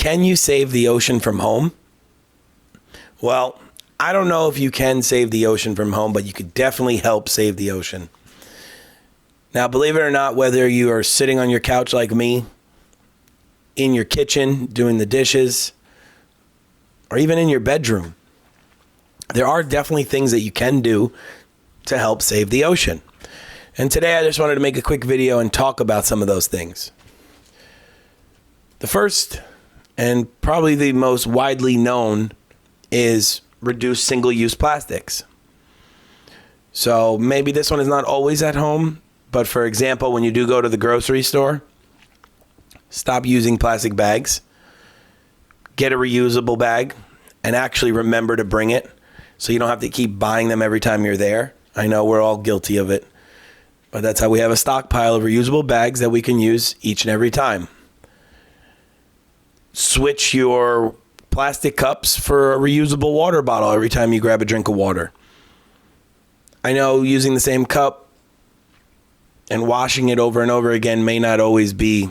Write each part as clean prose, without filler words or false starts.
Can you save the ocean from home? Well, I don't know if you can save the ocean from home, but you could definitely help save the ocean. Now, believe it or not, whether you are sitting on your couch like me, in your kitchen doing the dishes, or even in your bedroom, there are definitely things that you can do to help save the ocean. And today I just wanted to make a quick video and talk about some of those things. The first, and probably the most widely known, is reduce single-use plastics. So maybe this one is not always at home, but for example, when you do go to the grocery store, stop using plastic bags, get a reusable bag, and actually remember to bring it so you don't have to keep buying them every time you're there. I know we're all guilty of it, but that's how we have a stockpile of reusable bags that we can use each and every time. Switch your plastic cups for a reusable water bottle every time you grab a drink of water. I know using the same cup and washing it over and over again may not always be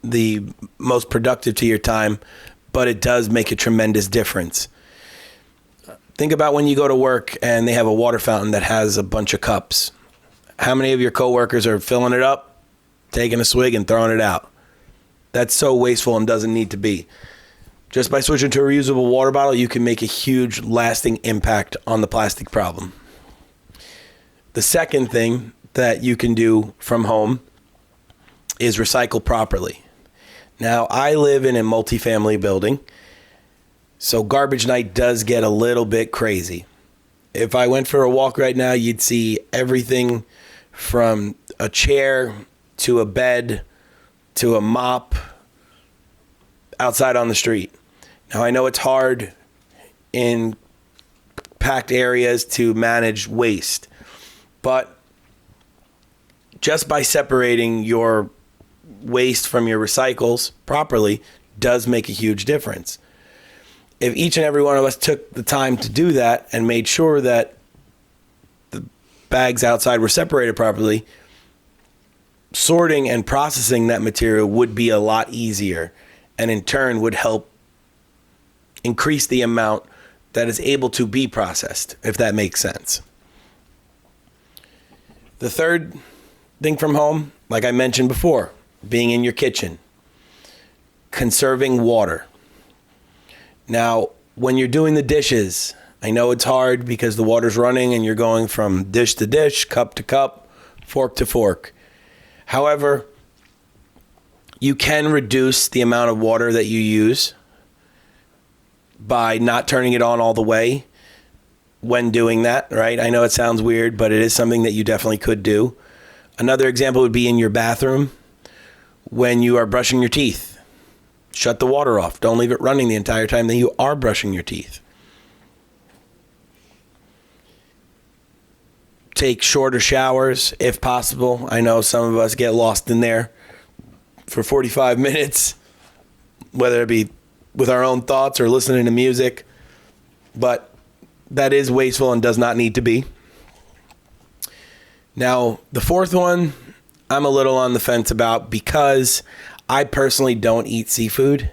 the most productive to your time, but it does make a tremendous difference. Think about when you go to work and they have a water fountain that has a bunch of cups. How many of your coworkers are filling it up, taking a swig, and throwing it out? That's so wasteful and doesn't need to be. Just by switching to a reusable water bottle, you can make a huge lasting impact on the plastic problem. The second thing that you can do from home is recycle properly. Now, I live in a multifamily building, so garbage night does get a little bit crazy. If I went for a walk right now, you'd see everything from a chair to a bed to a mop outside on the street. Now, I know it's hard in packed areas to manage waste, but just by separating your waste from your recycles properly does make a huge difference. If each and every one of us took the time to do that and made sure that the bags outside were separated properly, sorting and processing that material would be a lot easier, and in turn would help increase the amount that is able to be processed, if that makes sense. The third thing from home, like I mentioned before, being in your kitchen, conserving water. Now, when you're doing the dishes, I know it's hard because the water's running and you're going from dish to dish, cup to cup, fork to fork. However, you can reduce the amount of water that you use by not turning it on all the way when doing that, right? I know it sounds weird, but it is something that you definitely could do. Another example would be in your bathroom when you are brushing your teeth. Shut the water off. Don't leave it running the entire time that you are brushing your teeth. Take shorter showers if possible. I know some of us get lost in there for 45 minutes, whether it be with our own thoughts or listening to music, but that is wasteful and does not need to be. Now, the fourth one, I'm a little on the fence about because I personally don't eat seafood.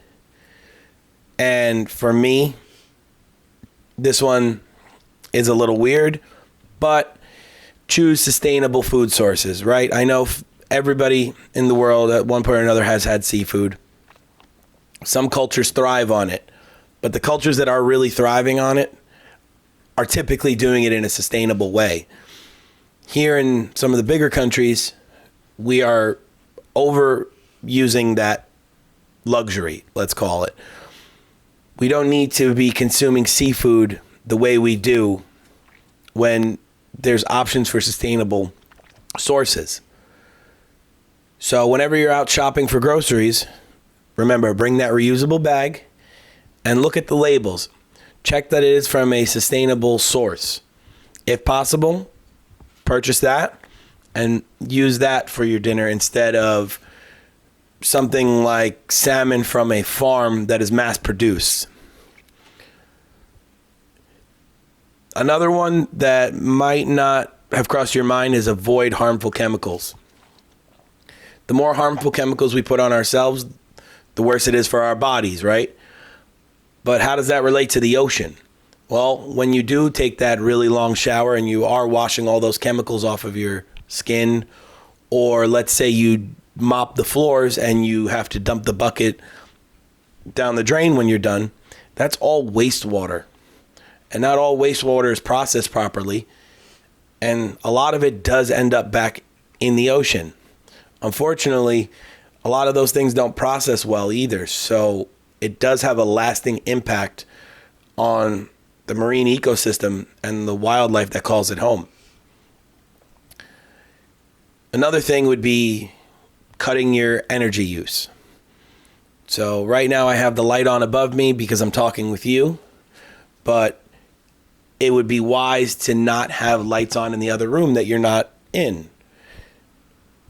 And for me, this one is a little weird, but choose sustainable food sources, right? I know everybody in the world at one point or another has had seafood. Some cultures thrive on it, but the cultures that are really thriving on it are typically doing it in a sustainable way. Here in some of the bigger countries, we are overusing that luxury, let's call it. We don't need to be consuming seafood the way we do when there's options for sustainable sources. So whenever you're out shopping for groceries, remember, bring that reusable bag and look at the labels. Check that it is from a sustainable source. If possible, purchase that and use that for your dinner instead of something like salmon from a farm that is mass produced. Another one that might not have crossed your mind is avoid harmful chemicals. The more harmful chemicals we put on ourselves, the worse it is for our bodies, right? But how does that relate to the ocean? Well, when you do take that really long shower and you are washing all those chemicals off of your skin, or let's say you mop the floors and you have to dump the bucket down the drain when you're done, that's all wastewater. And not all wastewater is processed properly. And a lot of it does end up back in the ocean. Unfortunately, a lot of those things don't process well either. So it does have a lasting impact on the marine ecosystem and the wildlife that calls it home. Another thing would be cutting your energy use. So right now I have the light on above me because I'm talking with you, but it would be wise to not have lights on in the other room that you're not in.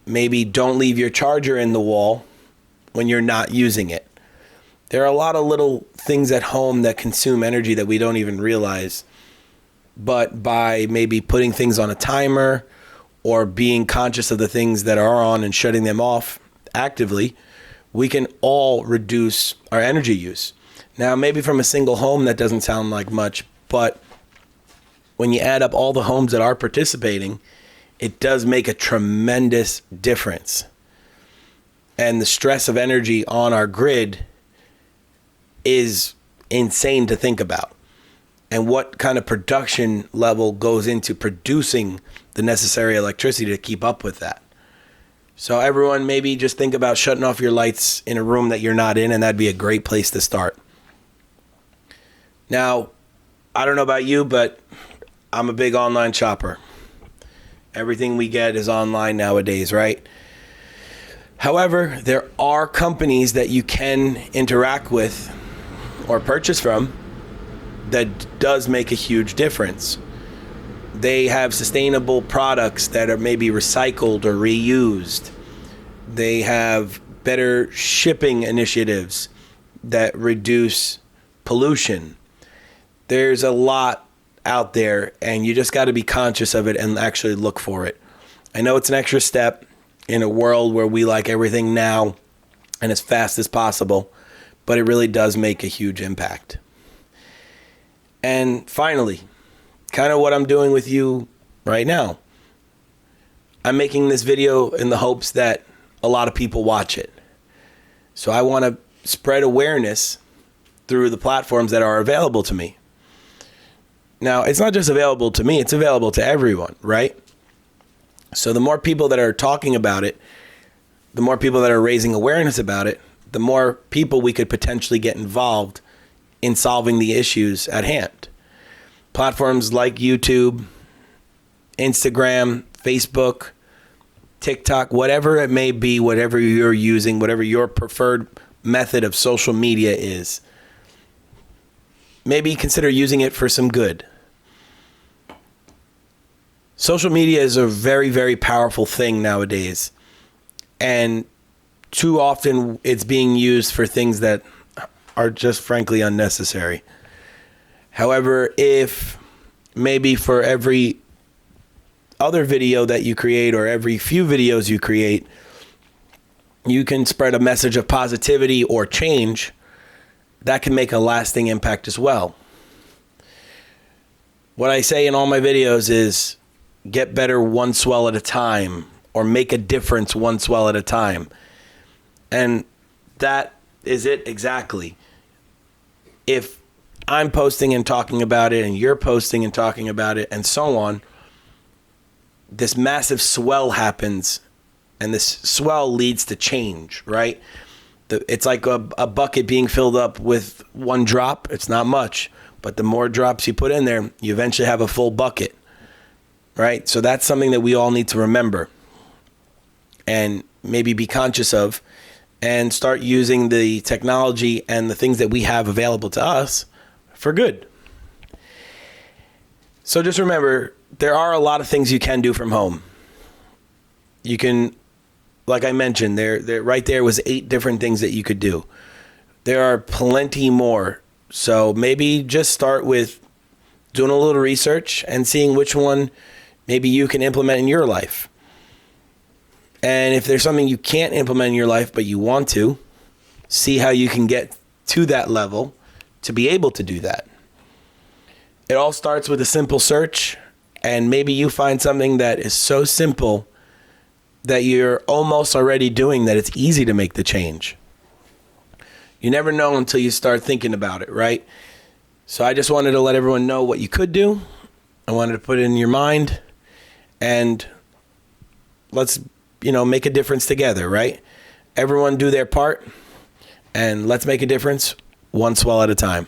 Maybe don't leave your charger in the wall when you're not using it. There are a lot of little things at home that consume energy that we don't even realize. But by maybe putting things on a timer or being conscious of the things that are on and shutting them off actively, we can all reduce our energy use. Now, maybe from a single home, that doesn't sound like much, but when you add up all the homes that are participating, it does make a tremendous difference. And the stress of energy on our grid is insane to think about. And what kind of production level goes into producing the necessary electricity to keep up with that. So everyone, maybe just think about shutting off your lights in a room that you're not in, and that'd be a great place to start. Now, I don't know about you, but I'm a big online shopper. Everything we get is online nowadays, right? However, there are companies that you can interact with or purchase from that does make a huge difference. They have sustainable products that are maybe recycled or reused. They have better shipping initiatives that reduce pollution. There's a lot out there, and you just got to be conscious of it and actually look for it. I know it's an extra step in a world where we like everything now and as fast as possible, but it really does make a huge impact. And finally, kind of what I'm doing with you right now. I'm making this video in the hopes that a lot of people watch it. So I want to spread awareness through the platforms that are available to me. Now, it's not just available to me, it's available to everyone, right? So the more people that are talking about it, the more people that are raising awareness about it, the more people we could potentially get involved in solving the issues at hand. Platforms like YouTube, Instagram, Facebook, TikTok, whatever it may be, whatever you're using, whatever your preferred method of social media is, maybe consider using it for some good. Social media is a very, very powerful thing nowadays. And too often it's being used for things that are just frankly unnecessary. However, if maybe for every other video that you create or every few videos you create, you can spread a message of positivity or change, that can make a lasting impact as well. What I say in all my videos is get better one swell at a time, or make a difference one swell at a time. And that is it exactly. If I'm posting and talking about it, and you're posting and talking about it, and so on, this massive swell happens, and this swell leads to change, right? It's like a bucket being filled up with one drop. It's not much, but the more drops you put in there, you eventually have a full bucket, right? So that's something that we all need to remember and maybe be conscious of, and start using the technology and the things that we have available to us for good. So just remember, there are a lot of things you can do from home. You can, like I mentioned, there right there was 8 different things that you could do. There are plenty more. So maybe just start with doing a little research and seeing which one maybe you can implement in your life. And if there's something you can't implement in your life but you want to, See how you can get to that level to be able to do that. It all starts with a simple search, and maybe you find something that is so simple that you're almost already doing that it's easy to make the change. You never know until you start thinking about it, right? So I just wanted to let everyone know what you could do. I wanted to put it in your mind, and let's, make a difference together, right? Everyone do their part, and let's make a difference one swell at a time.